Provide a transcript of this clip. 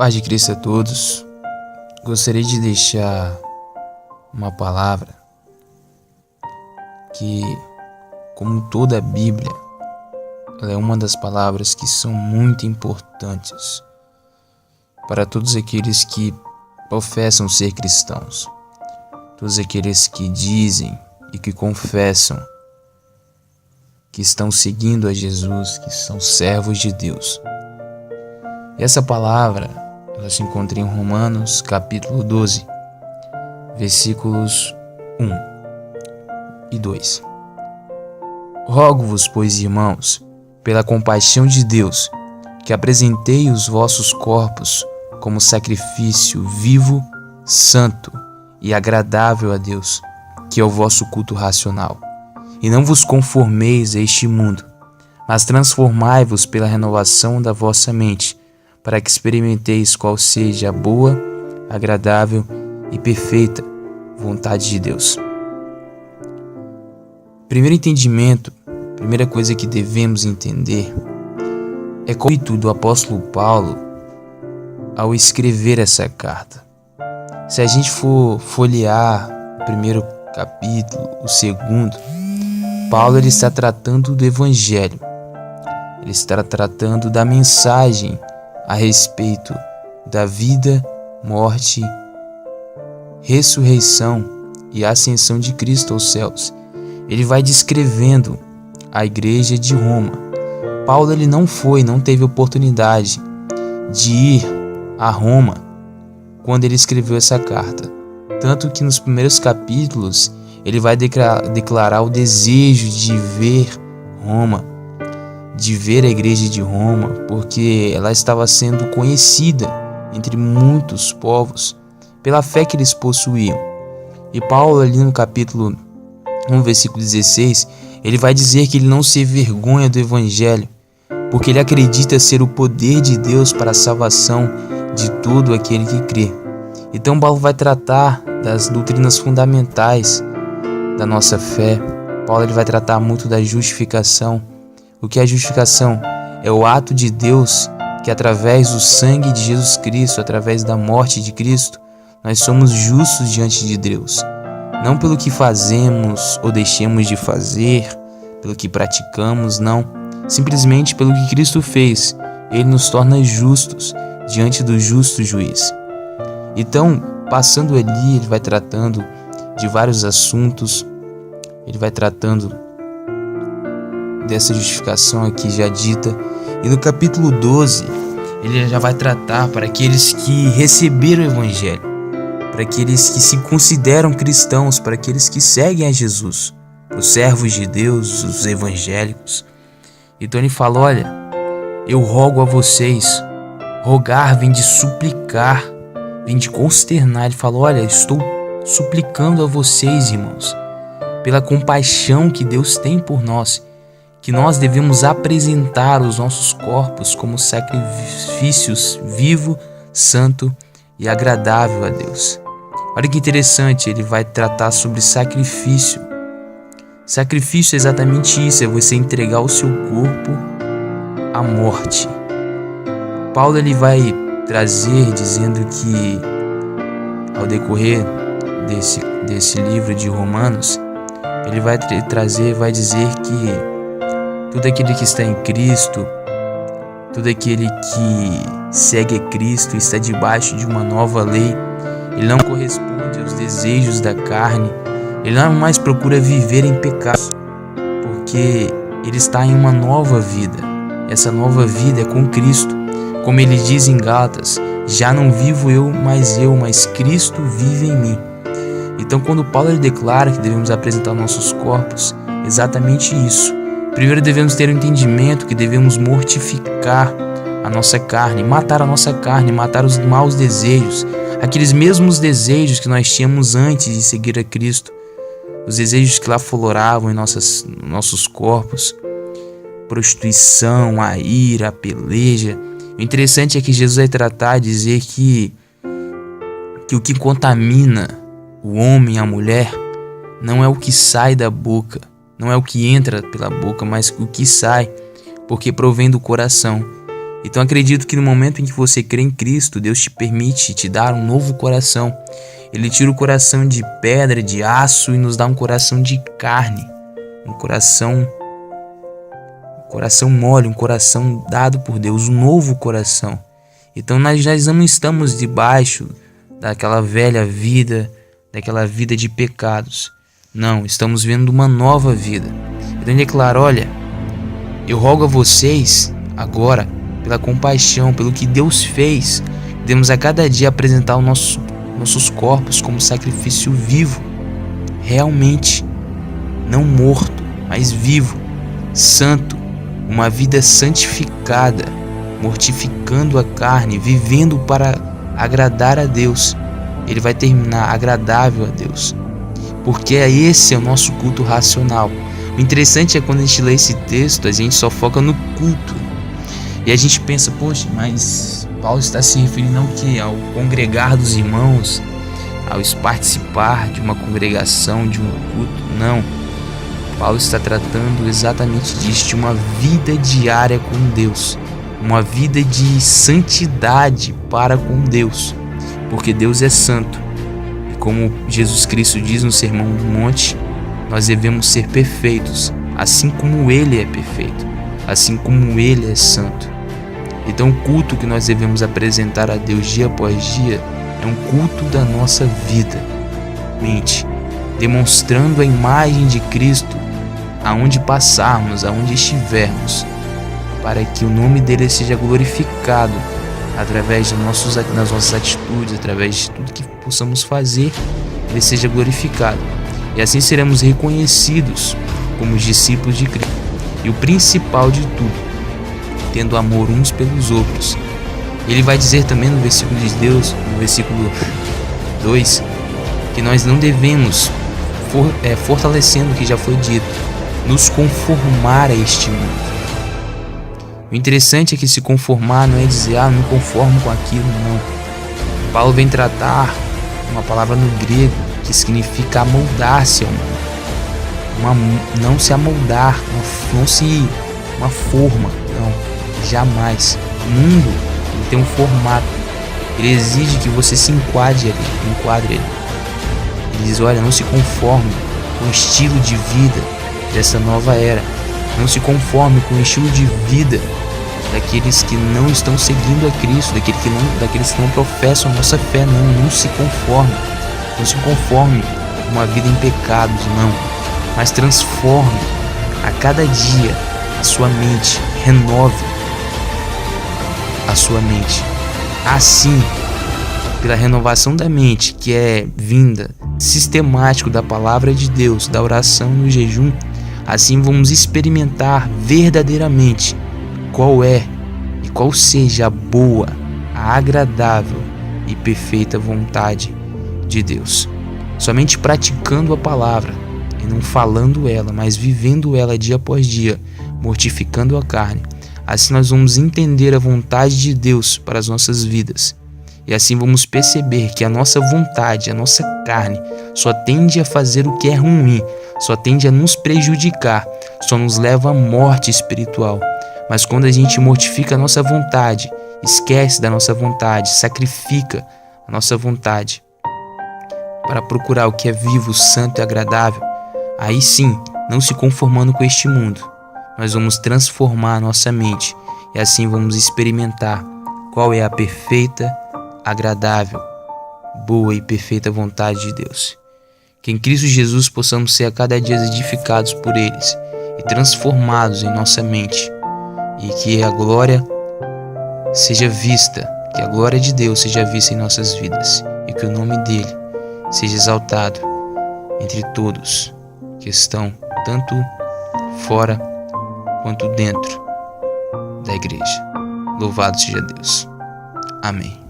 Paz de Cristo a todos. Gostaria de deixar uma palavra que, como toda a Bíblia, ela é uma das palavras que são muito importantes para todos aqueles que professam ser cristãos, todos aqueles que dizem e que confessam que estão seguindo a Jesus, que são servos de Deus. Essa palavra, ela se encontra em Romanos, capítulo 12, versículos 1 e 2. Rogo-vos, pois, irmãos, pela compaixão de Deus, que apresentei os vossos corpos como sacrifício vivo, santo e agradável a Deus, que é o vosso culto racional. E não vos conformeis a este mundo, mas transformai-vos pela renovação da vossa mente, para que experimenteis qual seja a boa, agradável e perfeita vontade de Deus. Primeiro entendimento, primeira coisa que devemos entender é qual o intuito do apóstolo Paulo ao escrever essa carta. Se a gente for folhear o primeiro capítulo, o segundo, Paulo ele está tratando do Evangelho. Ele está tratando da mensagem a respeito da vida, morte, ressurreição e ascensão de Cristo aos céus. Ele vai descrevendo a igreja de Roma. Paulo ele não teve oportunidade de ir a Roma quando ele escreveu essa carta. Tanto que nos primeiros capítulos ele vai declarar o desejo de ver Roma, de ver a igreja de Roma, porque ela estava sendo conhecida entre muitos povos pela fé que eles possuíam. E Paulo ali no capítulo 1, versículo 16, ele vai dizer que ele não se envergonha do Evangelho, porque ele acredita ser o poder de Deus para a salvação de todo aquele que crê. Então Paulo vai tratar das doutrinas fundamentais da nossa fé. Paulo ele vai tratar muito da justificação. O que é a justificação? É o ato de Deus que através do sangue de Jesus Cristo, através da morte de Cristo, nós somos justos diante de Deus. Não pelo que fazemos ou deixemos de fazer, pelo que praticamos, não. Simplesmente pelo que Cristo fez. Ele nos torna justos diante do justo juiz. Então, passando ali, ele vai tratando de vários assuntos. Ele vai tratando dessa justificação aqui já dita. E no capítulo 12, ele já vai tratar para aqueles que receberam o Evangelho, para aqueles que se consideram cristãos, para aqueles que seguem a Jesus, os servos de Deus, os evangélicos. Então ele fala, olha, eu rogo a vocês. Rogar vem de suplicar, vem de consternar. Ele fala, olha, estou suplicando a vocês, irmãos, pela compaixão que Deus tem por nós, que nós devemos apresentar os nossos corpos como sacrifícios vivo, santo e agradável a Deus. Olha que interessante, ele vai tratar sobre sacrifício. Sacrifício é exatamente isso, é você entregar o seu corpo à morte. Paulo ele vai trazer dizendo que ao decorrer desse livro de Romanos, ele vai dizer que todo aquele que está em Cristo, todo aquele que segue a Cristo está debaixo de uma nova lei. Ele não corresponde aos desejos da carne. Ele não mais procura viver em pecado, porque ele está em uma nova vida. Essa nova vida é com Cristo. Como ele diz em Gálatas, já não vivo eu, mas Cristo vive em mim. Então quando Paulo ele declara que devemos apresentar nossos corpos, exatamente isso. Primeiro devemos ter o entendimento que devemos mortificar a nossa carne, matar a nossa carne, matar os maus desejos, aqueles mesmos desejos que nós tínhamos antes de seguir a Cristo, os desejos que lá floravam em nossos corpos, prostituição, a ira, a peleja. O interessante é que Jesus vai tratar de dizer que o que contamina o homem e a mulher não é o que sai da boca, não é o que entra pela boca, mas o que sai, porque provém do coração. Então acredito que no momento em que você crê em Cristo, Deus te permite te dar um novo coração. Ele tira o coração de pedra, de aço, e nos dá um coração de carne, um coração mole, um coração dado por Deus, um novo coração. Então nós não estamos debaixo daquela velha vida, daquela vida de pecados. Não, estamos vendo uma nova vida. Então ele declara: olha, eu rogo a vocês agora, pela compaixão, pelo que Deus fez, devemos a cada dia apresentar os nossos corpos como sacrifício vivo, realmente, não morto, mas vivo, santo, uma vida santificada, mortificando a carne, vivendo para agradar a Deus. Ele vai terminar agradável a Deus, porque esse é o nosso culto racional. O interessante é quando a gente lê esse texto, a gente só foca no culto. E a gente pensa, poxa, mas Paulo está se referindo ao quê? Ao congregar dos irmãos, ao participar de uma congregação, de um culto? Não. Paulo está tratando exatamente disso, de uma vida diária com Deus, uma vida de santidade para com Deus, porque Deus é santo. E como Jesus Cristo diz no Sermão do Monte, nós devemos ser perfeitos, assim como Ele é perfeito, assim como Ele é santo. Então o culto que nós devemos apresentar a Deus dia após dia é um culto da nossa vida, demonstrando a imagem de Cristo aonde passarmos, aonde estivermos, para que o nome dele seja glorificado através das nossas atitudes, através de tudo que possamos fazer, ele seja glorificado. E assim seremos reconhecidos como os discípulos de Cristo. E o principal de tudo, tendo amor uns pelos outros. Ele vai dizer também no versículo de Deus, no versículo 2, que nós não devemos, fortalecendo o que já foi dito, nos conformar a este mundo. O interessante é que se conformar não é dizer, me conformo com aquilo, não. Paulo vem tratar uma palavra no grego que significa amoldar-se ao mundo. Não se amoldar, uma forma, não, jamais. O mundo, ele tem um formato, ele exige que você se enquadre ali. Ele diz, olha, não se conforme com o estilo de vida dessa nova era. Não se conforme com o estilo de vida daqueles que não estão seguindo a Cristo, daqueles que não professam a nossa fé. Não se conforme. Não se conforme com uma vida em pecados, não. Mas transforme a cada dia a sua mente, renove a sua mente. Assim, pela renovação da mente, que é vinda sistemático da palavra de Deus, da oração e do jejum, assim vamos experimentar verdadeiramente qual é e qual seja a boa, a agradável e perfeita vontade de Deus. Somente praticando a palavra e não falando ela, mas vivendo ela dia após dia, mortificando a carne, assim nós vamos entender a vontade de Deus para as nossas vidas. E assim vamos perceber que a nossa vontade, a nossa carne, só tende a fazer o que é ruim, só tende a nos prejudicar, só nos leva à morte espiritual. Mas quando a gente mortifica a nossa vontade, esquece da nossa vontade, sacrifica a nossa vontade para procurar o que é vivo, santo e agradável, aí sim, não se conformando com este mundo, nós vamos transformar a nossa mente e assim vamos experimentar qual é a perfeita, agradável, boa e perfeita vontade de Deus. Que em Cristo Jesus possamos ser a cada dia edificados por eles e transformados em nossa mente, e que a glória seja vista, que a glória de Deus seja vista em nossas vidas e que o nome dele seja exaltado entre todos que estão tanto fora quanto dentro da igreja. Louvado seja Deus. Amém.